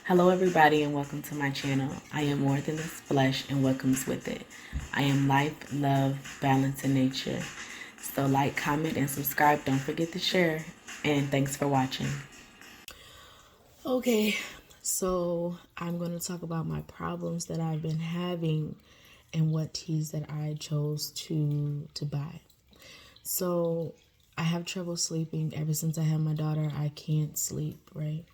Hello everybody and welcome to my channel. I am more than this flesh and what comes with it. I am life, love, balance, and nature. So like, comment, and subscribe. Don't forget to share. And thanks for watching. Okay, so I'm going to talk about my problems that I've been having and what teas that I chose to buy. So I have trouble sleeping. Ever since I had my daughter, I can't sleep, right?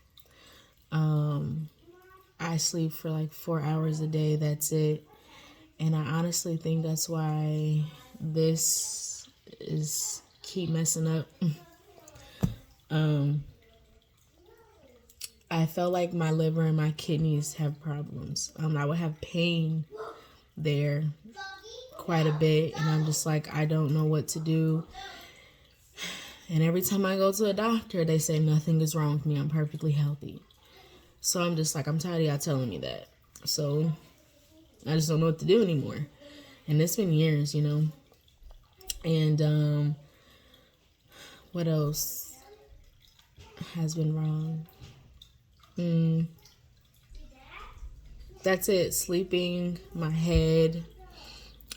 I sleep for like 4 hours a day. That's it. And I honestly think that's why this is keep messing up. I felt like my liver and my kidneys have problems. I would have pain there quite a bit, and I'm just like, I don't know what to do. And every time I go to a doctor, they say nothing is wrong with me. I'm perfectly healthy. So I'm just like, I'm tired of y'all telling me that. So I just don't know what to do anymore. And it's been years, you know. And what else has been wrong? That's it. Sleeping, my head,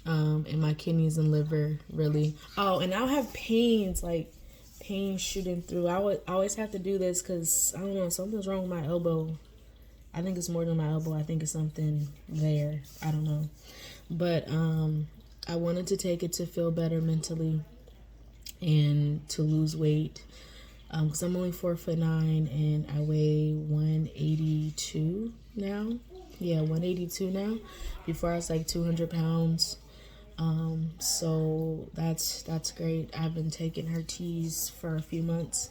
and my kidneys and liver, really. Oh, and I'll have pains, like pain shooting through. I would always have to do this because, I don't know, something's wrong with my elbow. I think it's more than my elbow. I think it's something there. I don't know. But I wanted to take it to feel better mentally and to lose weight. Because I'm only 4'9" and I weigh 182 now. Yeah, 182 now. Before I was like 200 pounds. So that's great. I've been taking her teas for a few months.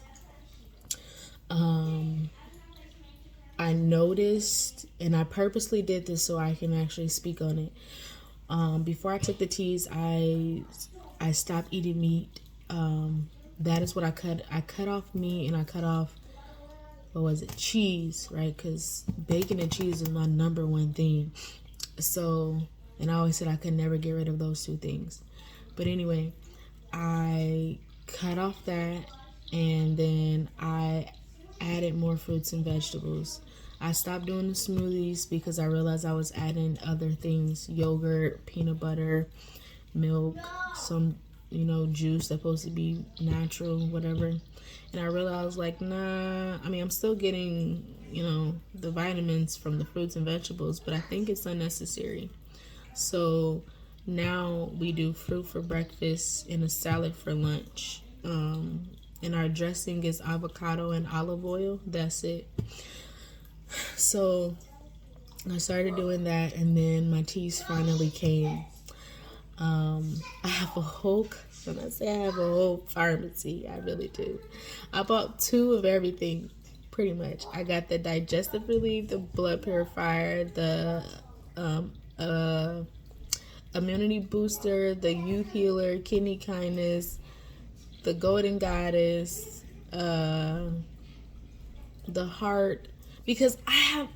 I noticed, and I purposely did this so I can actually speak on it. Before I took the teas, I stopped eating meat. That is what I cut. I cut off meat and I cut off, what was it, cheese, right? Because bacon and cheese is my number one thing. So, and I always said I could never get rid of those two things. But anyway, I cut off that, and then I added more fruits and vegetables. I stopped doing the smoothies because I realized I was adding other things: yogurt, peanut butter, milk, some, juice that's supposed to be natural, whatever. And I realized, like, nah, I mean, I'm still getting, the vitamins from the fruits and vegetables, but I think it's unnecessary. So now we do fruit for breakfast and a salad for lunch. And our dressing is avocado and olive oil. That's it. So I started doing that, and then my teas finally came. I have a whole, when I say I have a whole pharmacy, I really do. I bought 2 of everything, pretty much. I got the Digestive Relief, the Blood Purifier, the Immunity Booster, the Youth Healer, Kidney Kindness, the Golden Goddess, the Heart, because I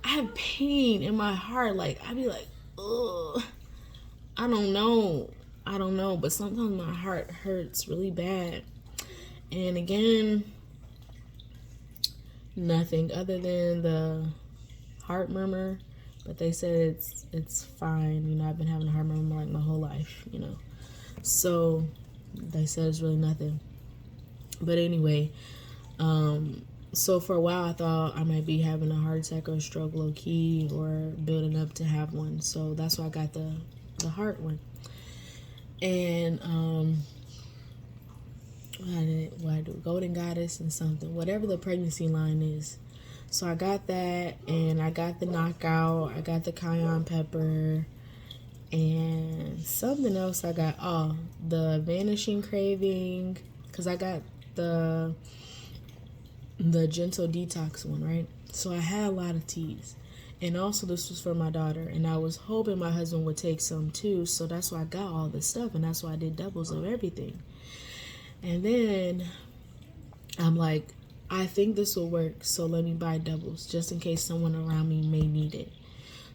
have pain in my heart. Like, I be like, ugh, I don't know, but sometimes my heart hurts really bad. And again, nothing other than the heart murmur, but they said it's fine. I've been having a heart murmur like my whole life, so they said it's really nothing. But anyway, so for a while I thought I might be having a heart attack or a stroke low key, or building up to have one. So that's why I got the heart one. And what I do, Golden Goddess and something, whatever the pregnancy line is. So I got that, and I got the Knockout, I got the cayenne pepper, and something else I got. Oh, the Vanishing Craving, because I got the Gentle Detox one, right? So I had a lot of teas. And also this was for my daughter, and I was hoping my husband would take some too, so that's why I got all this stuff, and that's why I did doubles of everything. And then I'm like, I think this will work, so let me buy doubles just in case someone around me may need it.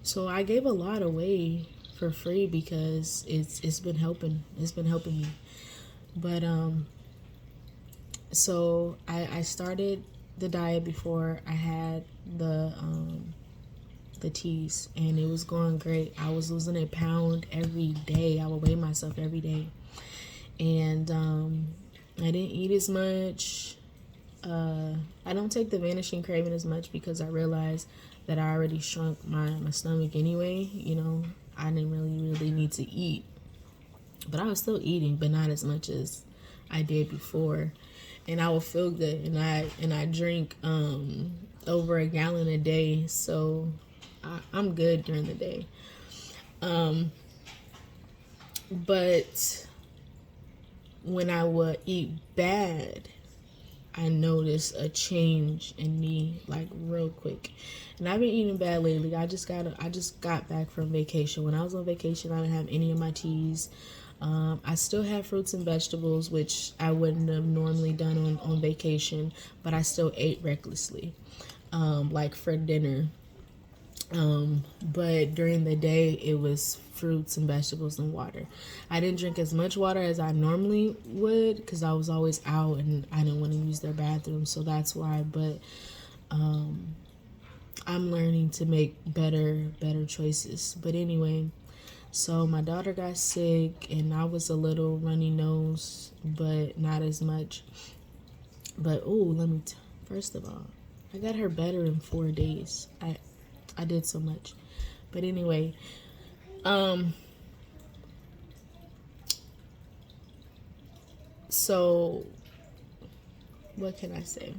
So I gave a lot away for free because it's been helping me. But so I started the diet before I had the teas, and it was going great. I was losing a pound every day. I would weigh myself every day, and I didn't eat as much. I don't take the vanishing craving as much because I realized that I already shrunk my stomach anyway. You know, I didn't really need to eat, but I was still eating, but not as much as I did before. And I would feel good, and I drink over a gallon a day, so I'm good during the day. But when I would eat bad, I noticed a change in me, like, real quick. And I've been eating bad lately. I just got back from vacation. When I was on vacation, I didn't have any of my teas. I still have fruits and vegetables, which I wouldn't have normally done on vacation, but I still ate recklessly, like for dinner. But during the day, it was fruits and vegetables and water. I didn't drink as much water as I normally would because I was always out and I didn't want to use their bathroom, so that's why. But I'm learning to make better choices. But anyway, so my daughter got sick and I was a little runny nose, but not as much. But first of all, I got her better in 4 days. I did so much. But anyway, so what can I say?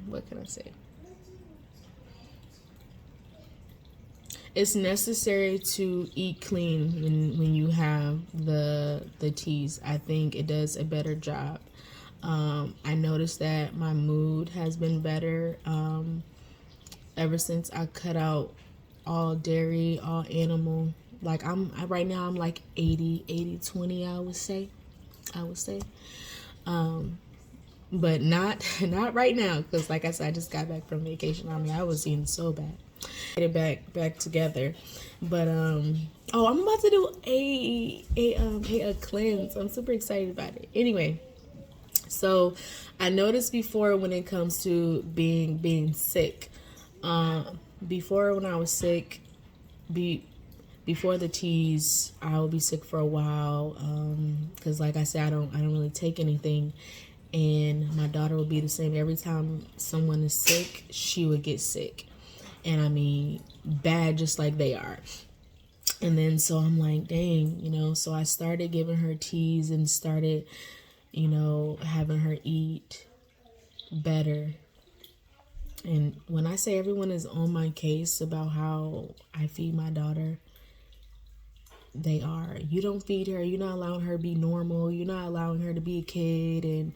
It's necessary to eat clean when you have the teas. I think it does a better job. I noticed that my mood has been better ever since I cut out all dairy, all animal. Like right now I'm like 80-20, I would say. But not right now, because like I said, I just got back from vacation. I mean, I was eating so bad. Get it back together. But I'm about to do a cleanse. I'm super excited about it. Anyway, so I noticed before when it comes to being sick, before when I was sick, before the teas, I would be sick for a while, because like I said, I don't really take anything, and my daughter would be the same. Every time someone is sick, she would get sick, and I mean bad, just like they are. And then so I'm like, dang, so I started giving her teas and started, having her eat better. And when I say everyone is on my case about how I feed my daughter, they are. You don't feed her. You're not allowing her to be normal. You're not allowing her to be a kid and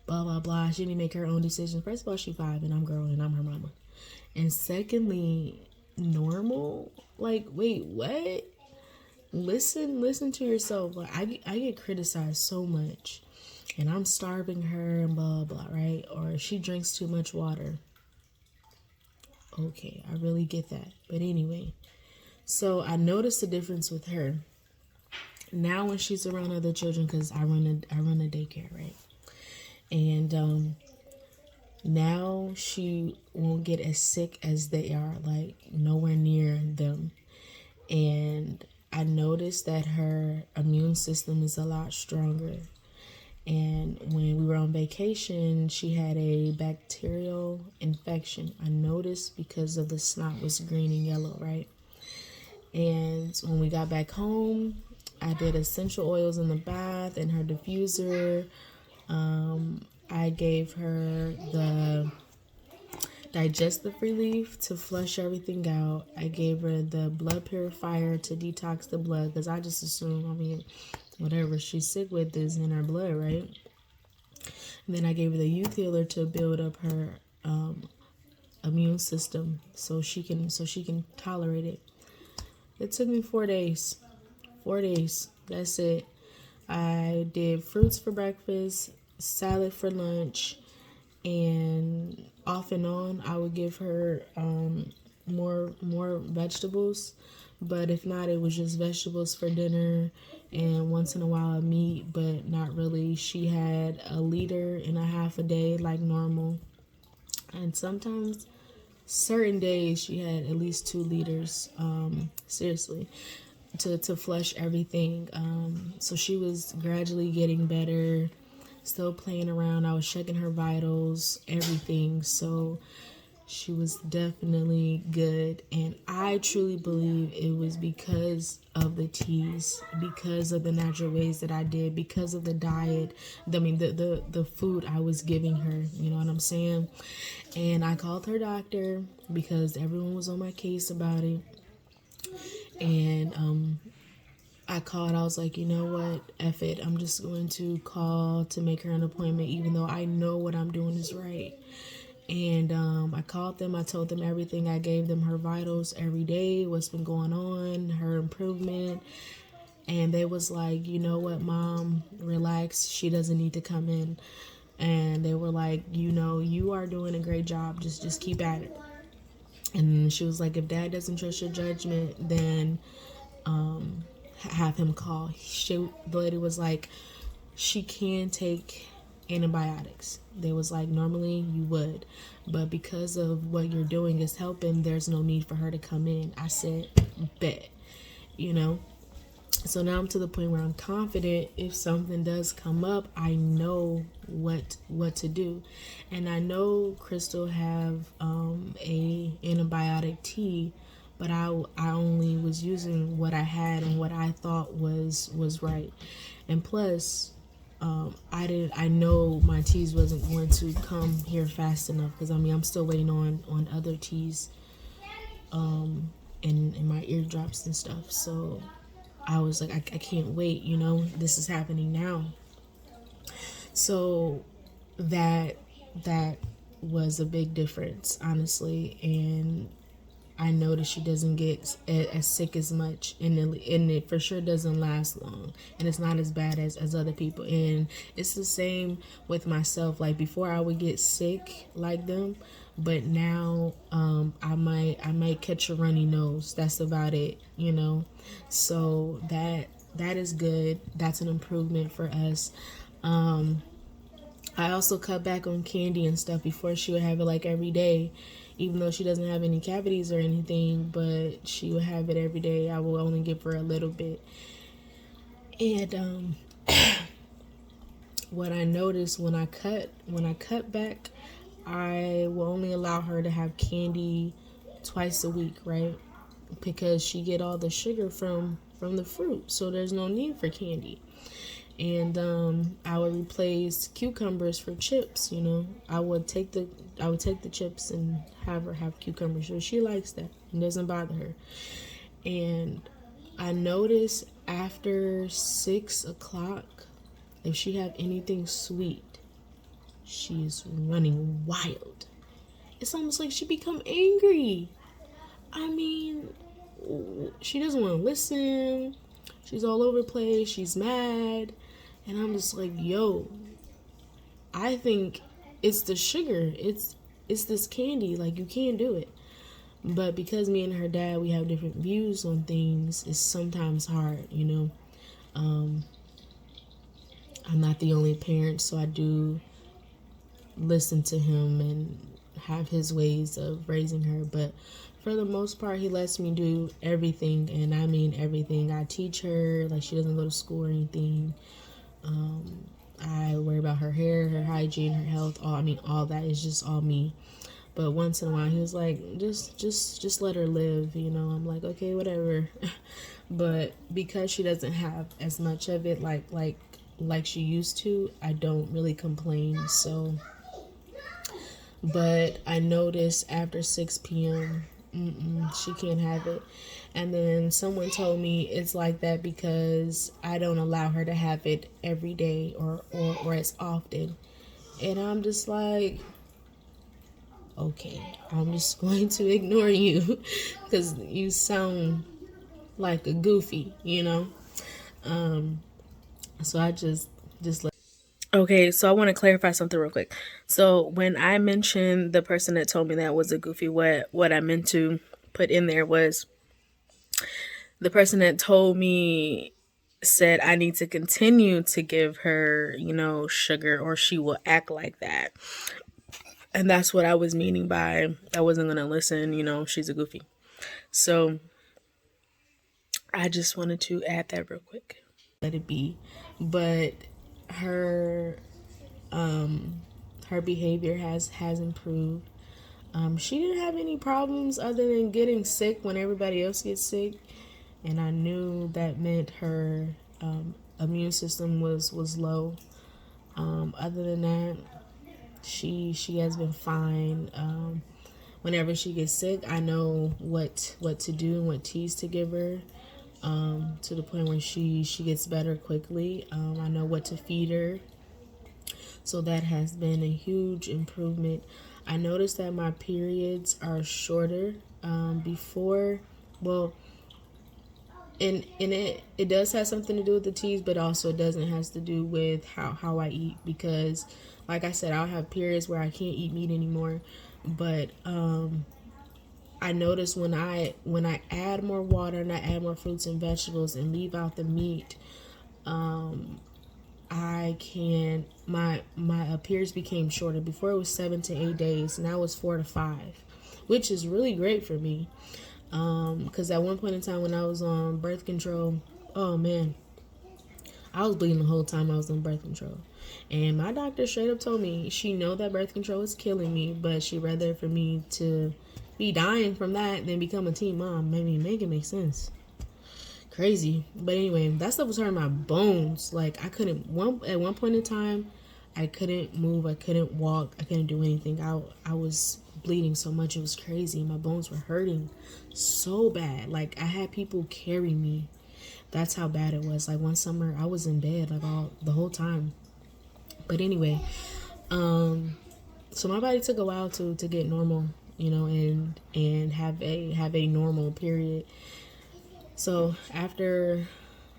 blah, blah, blah. She didn't make her own decisions. First of all, she's 5 and I'm grown and I'm her mama. And secondly, normal? Like, wait, what? Listen to yourself. Like, I get criticized so much and I'm starving her and blah, blah, right? Or she drinks too much water. Okay, I really get that. But anyway, so I noticed the difference with her. Now when she's around other children, because I run a daycare, right? And now she won't get as sick as they are, like nowhere near them. And I noticed that her immune system is a lot stronger. And when we were on vacation, she had a bacterial infection. I noticed because of the snot was green and yellow, right? And when we got back home, I did essential oils in the bath and her diffuser. I gave her the Digestive Relief to flush everything out. I gave her the blood purifier to detox the blood, because I just assume, whatever she's sick with is in her blood, right? And then I gave her the youth healer to build up her immune system so she can tolerate it. It took me 4 days. 4 days. That's it. I did fruits for breakfast, salad for lunch, and off and on I would give her more vegetables. But if not, it was just vegetables for dinner and once in a while meat, but not really. She had 1.5 liters a day like normal. And sometimes, certain days, she had at least 2 liters, seriously, to flush everything. So she was gradually getting better, still playing around. I was checking her vitals, everything. So she was definitely good. And I truly believe it was because of the teas, because of the natural ways that I did, because of the diet, the food I was giving her, you know what I'm saying? And I called her doctor because everyone was on my case about it. And I called, I was like, you know what, F it. I'm just going to call to make her an appointment, even though I know what I'm doing is right. And I called them, I told them everything. I gave them her vitals every day, what's been going on, her improvement. And they was like, you know what, Mom, relax. She doesn't need to come in. And they were like, you know, you are doing a great job. Just keep at it. And she was like, if Dad doesn't trust your judgment, then have him call. The lady was like, she can take antibiotics. They was like, normally you would, but because of what you're doing is helping, there's no need for her to come in. I said, bet, you know. So now I'm to the point where I'm confident if something does come up, I know what to do. And I know Crystal have a antibiotic tea, but I only was using what I had and what I thought was right. And plus, I know my teas wasn't going to come here fast enough, because I mean I'm still waiting on other teas in my eardrops and stuff. So I was like, I can't wait, you know, this is happening now. So that was a big difference, honestly. And I noticed she doesn't get as sick as much, and it for sure doesn't last long, and it's not as bad as other people. And it's the same with myself. Like before, I would get sick like them, but now I might catch a runny nose. That's about it, you know. So that is good. That's an improvement for us. I also cut back on candy and stuff. Before, she would have it like every day, even though she doesn't have any cavities or anything, but she would have it every day. I will only give her a little bit. And what I noticed when I cut back, I will only allow her to have candy twice a week, right? Because she get all the sugar from the fruit, so there's no need for candy. And I would replace cucumbers for chips. You know, I would take the chips and have her have cucumbers. So she likes that. It doesn't bother her. And I notice after 6 o'clock, if she have anything sweet, she is running wild. It's almost like she become angry. I mean, she doesn't want to listen. She's all over the place. She's mad. And I'm just like, yo, I think it's the sugar. It's this candy. Like, you can't do it. But because me and her dad, we have different views on things, it's sometimes hard, you know. I'm not the only parent, so I do listen to him and have his ways of raising her. But for the most part, he lets me do everything, and I mean everything. I teach her, like she doesn't go to school or anything. I worry about her hair, her hygiene, her health. All that is just all me. But once in a while, he was like, just let her live, you know. I'm like, okay, whatever. But because she doesn't have as much of it, like she used to, I don't really complain. So, but I noticed after 6 p.m., she can't have it. And then someone told me it's like that because I don't allow her to have it every day or as often. And I'm just like, okay, I'm just going to ignore you because you sound like a goofy, you know? So I just let. Okay, so I want to clarify something real quick. So when I mentioned the person that told me that was a goofy, what I meant to put in there was the person that told me said I need to continue to give her, you know, sugar or she will act like that. And that's what I was meaning by I wasn't going to listen, you know, she's a goofy. So I just wanted to add that real quick. Let it be. But her her behavior has improved. She didn't have any problems other than getting sick when everybody else gets sick, and I knew that meant her immune system was low. Other than that, she has been fine. Whenever she gets sick, I know what to do and what teas to give her. To the point where she gets better quickly. I know what to feed her. So that has been a huge improvement. I noticed that my periods are shorter. Before, well, and it does have something to do with the teas, but also it doesn't has to do with how I eat, because like I said, I'll have periods where I can't eat meat anymore. But I notice when I add more water and I add more fruits and vegetables and leave out the meat, I can my periods became shorter. Before it was 7 to 8 days, now it's 4 to 5, which is really great for me. Because at one point in time when I was on birth control, oh man, I was bleeding the whole time I was on birth control. And my doctor straight up told me she know that birth control is killing me, but she'd rather for me to be dying from that than become a teen mom. Maybe make it make sense. Crazy. But anyway, that stuff was hurting my bones. Like I couldn't at one point in time, I couldn't move, I couldn't walk, I couldn't do anything. I was bleeding so much, it was crazy. My bones were hurting so bad. Like I had people carry me. That's how bad it was. Like one summer I was in bed like the whole time. But anyway, so my body took a while to get normal, you know, and have a normal period. So after,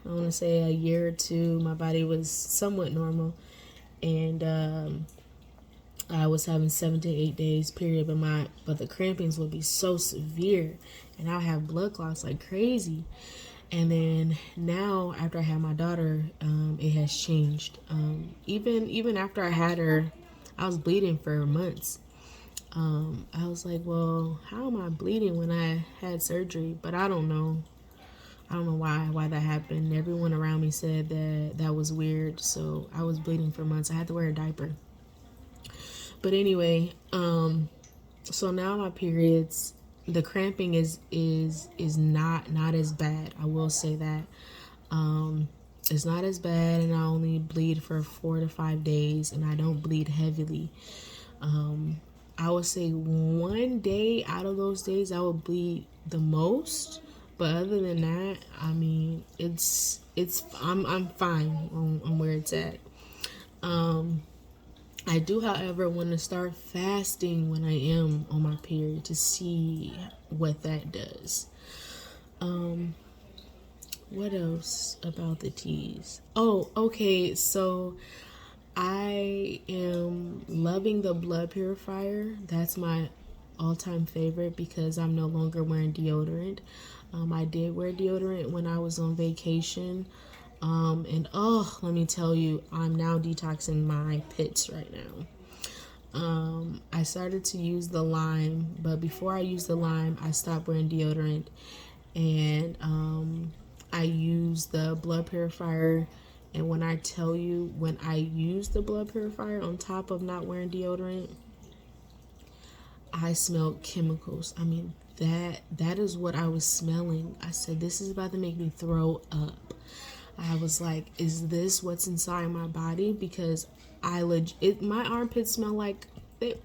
I want to say a year or two, my body was somewhat normal, and I was having 7 to 8 days period, but the crampings would be so severe, and I'll have blood clots like crazy. And then now, after I had my daughter, it has changed. Even after I had her, I was bleeding for months. I was like, well, how am I bleeding when I had surgery? But I don't know. I don't know why that happened. Everyone around me said that was weird. So I was bleeding for months. I had to wear a diaper. But anyway, so now my periods, the cramping is not as bad. I will say that. It's not as bad, and I only bleed for 4 to 5 days, and I don't bleed heavily. I would say one day out of those days I would bleed the most. But other than that, I mean, I'm fine on where it's at. I do, however, want to start fasting when I am on my period to see what that does. What else about the teas? Oh, okay, so I am loving the blood purifier. That's my all-time favorite because I'm no longer wearing deodorant. I did wear deodorant when I was on vacation. And let me tell you, I'm now detoxing my pits right now. I started to use the lime, but before I used the lime, I stopped wearing deodorant, and I used the blood purifier. And when I tell you, when I used the blood purifier on top of not wearing deodorant, I smelled chemicals. I mean, that is what I was smelling. I said, this is about to make me throw up. I was like, is this what's inside my body? Because my armpits smell like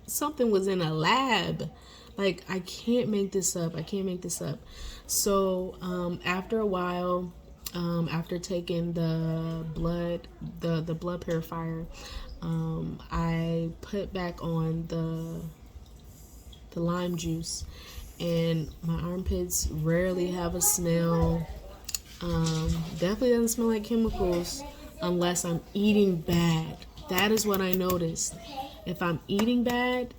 something was in a lab. Like, I can't make this up. So after a while, after taking the blood purifier, I put back on the lime juice, and my armpits rarely have a smell. Definitely doesn't smell like chemicals unless I'm eating bad. That is what I noticed. If I'm eating bad,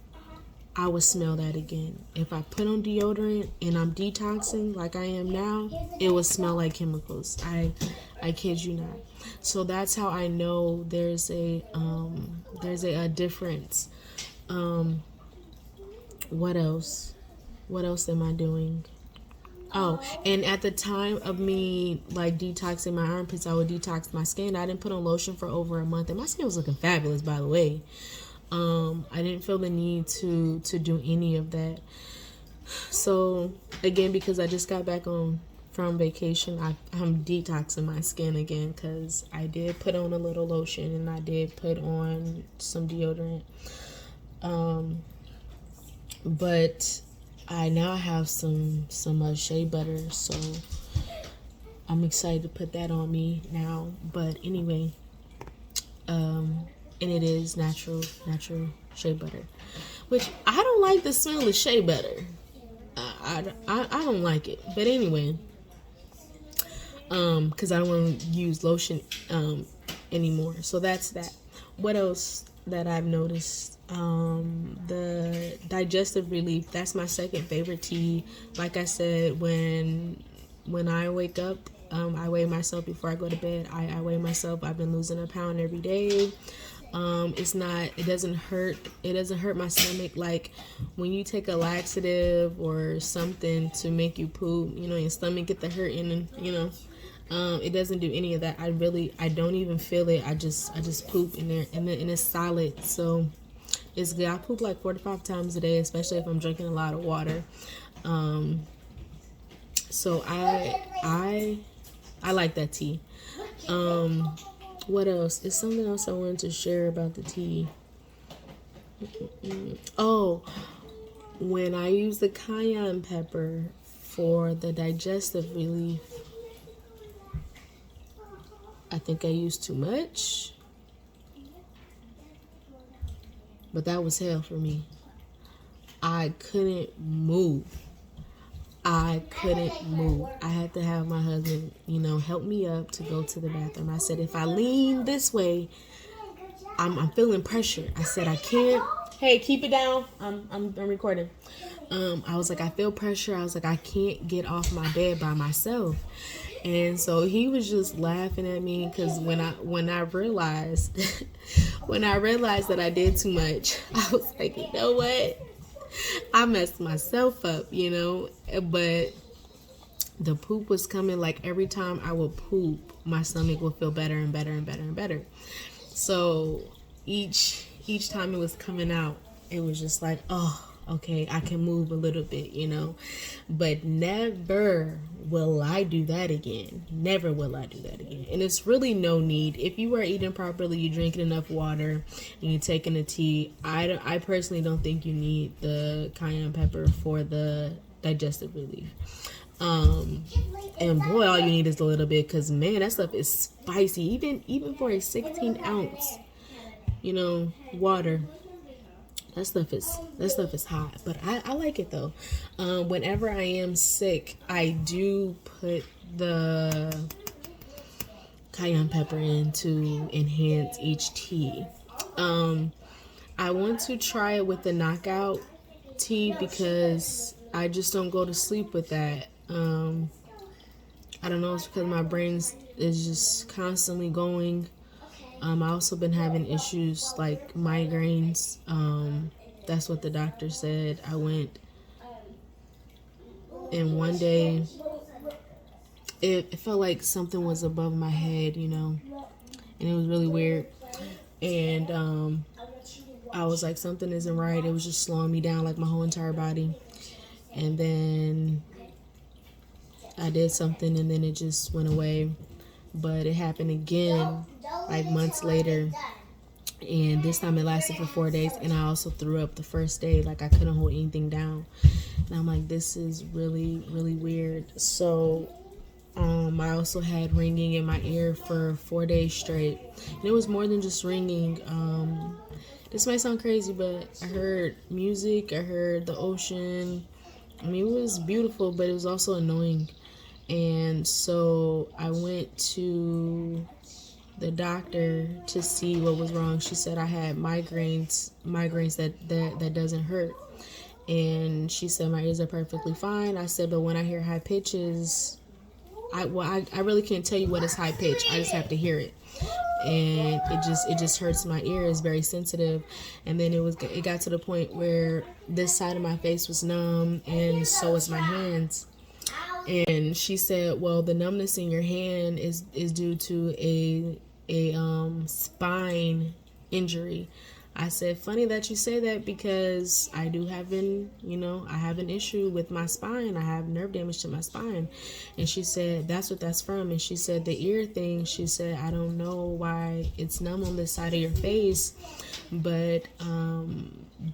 I would smell that again. If I put on deodorant and I'm detoxing like I am now, it would smell like chemicals. I kid you not. So that's how I know there's a difference. What else? What else am I doing? Oh, and at the time of me like detoxing my armpits, I would detox my skin. I didn't put on lotion for over a month, and my skin was looking fabulous, by the way. I didn't feel the need to do any of that. So again, because I just got back from vacation, I'm detoxing my skin again, because I did put on a little lotion and I did put on some deodorant. But I now have some shea butter, so I'm excited to put that on me now. But anyway, and it is natural shea butter, which I don't like the smell of shea butter. I don't like it. But anyway, because I don't want to use lotion anymore. So that's that. What else that I've noticed? The Digestive Relief. That's my second favorite tea. Like I said, when I wake up, I weigh myself before I go to bed. I weigh myself. I've been losing a pound every day. It doesn't hurt my stomach like when you take a laxative or something to make you poop, your stomach get the hurting, and it doesn't do any of that. I don't even feel it. I just poop in there, and it's solid, so it's good. I poop like 4 to 5 times a day, especially if I'm drinking a lot of water. So I like that tea. What else? It's something else I wanted to share about the tea. Oh, when I use the cayenne pepper for the digestive relief, I think I used too much. But that was hell for me. I couldn't move. I had to have my husband, help me up to go to the bathroom. I said, if I lean this way, I'm feeling pressure. I said, I can't. Hey, keep it down. I'm recording. I was like, I feel pressure. I was like, I can't get off my bed by myself. And so he was just laughing at me, because when I realized that I did too much, I was like, you know what? I messed myself up, but the poop was coming. Like every time I would poop, my stomach would feel better and better and better and better. So each time it was coming out, it was just like, oh, okay, I can move a little bit, but never will I do that again. Never will I do that again. And it's really no need. If you are eating properly, you're drinking enough water, and you're taking a tea, I personally don't think you need the cayenne pepper for the digestive relief. And boy, all you need is a little bit, because man, that stuff is spicy. Even for a 16 ounce, water. That stuff is hot, but I like it though. Whenever I am sick, I do put the cayenne pepper in to enhance each tea. I want to try it with the knockout tea, because I just don't go to sleep with that. I don't know, it's because my brain is just constantly going. I also been having issues like migraines. That's what the doctor said. I went, and one day it felt like something was above my head, and it was really weird. And I was like, something isn't right. It was just slowing me down, like my whole entire body. And then I did something, and then it just went away. But it happened again like months later, and this time it lasted for 4 days, and I also threw up the first day. Like I couldn't hold anything down, and I'm like, this is really, really weird. So I also had ringing in my ear for 4 days straight, and it was more than just ringing. This might sound crazy, but I heard music, I heard the ocean. I mean, it was beautiful, but it was also annoying. And so I went to the doctor to see what was wrong. She said I had migraines that doesn't hurt. And she said my ears are perfectly fine. I said, but when I hear high pitches, I really can't tell you what is high pitch. I just have to hear it. and it just hurts my ear. It's very sensitive. And then it got to the point where this side of my face was numb, and so was my hands. And she said, well, the numbness in your hand is due to a spine injury. I said, funny that you say that, because I do have I have an issue with my spine. I have nerve damage to my spine. And she said, that's what that's from. And she said, the ear thing, she said, I don't know why it's numb on this side of your face, but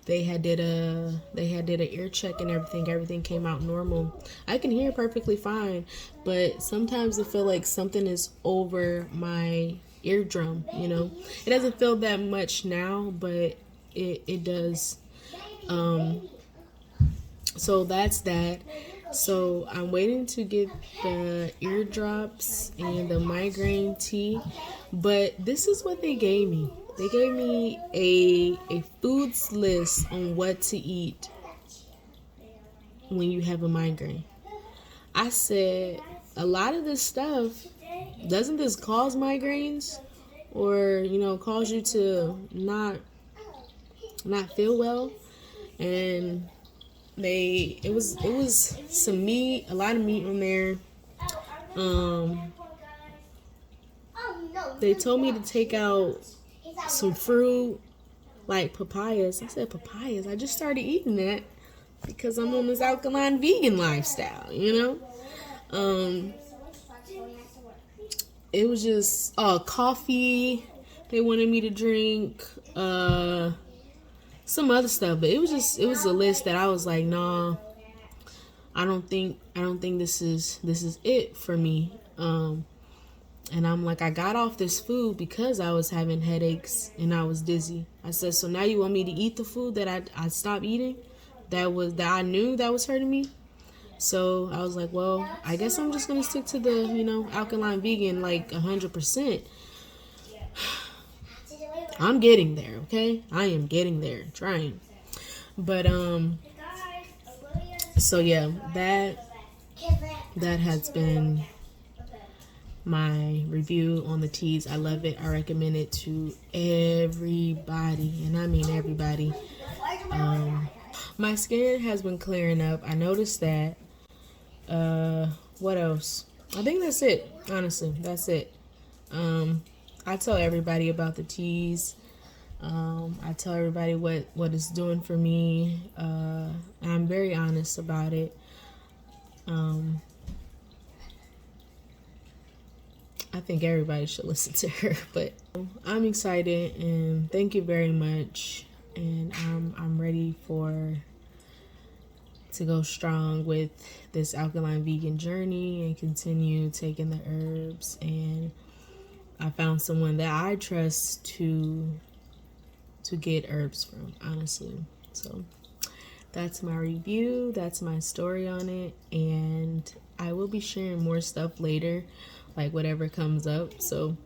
they had did an ear check and everything came out normal. I can hear perfectly fine, but sometimes I feel like something is over my eardrum. It doesn't feel that much now, but it does. So that's that. So I'm waiting to get the eardrops and the migraine tea, but this is what they gave me. They gave me a foods list on what to eat when you have a migraine. I said, a lot of this stuff, doesn't this cause migraines, or cause you to not feel well? And it was some meat, a lot of meat on there. They told me to take out some fruit, like papayas. I said, papayas? I just started eating that because I'm on this alkaline vegan lifestyle, It was just coffee. They wanted me to drink some other stuff, but it was a list that I was like, nah, I don't think this is it for me. And I'm like, I got off this food because I was having headaches and I was dizzy. I said, so now you want me to eat the food that I stopped eating, that I knew that was hurting me? So I was like, well, I guess I'm just gonna stick to the alkaline vegan, like 100%. I'm getting there, okay? I am getting there, trying. But so yeah, that has been my review on the teas. I love it. I recommend it to everybody, and I mean everybody. My skin has been clearing up. I noticed that. What else? I think that's it. Honestly, that's it. I tell everybody about the teas. I tell everybody what it's doing for me. I'm very honest about it. I think everybody should listen to her, but I'm excited, and thank you very much. And I'm ready to go strong with this alkaline vegan journey and continue taking the herbs. And I found someone that I trust to get herbs from, honestly. So that's my review. That's my story on it. And I will be sharing more stuff later, like whatever comes up. So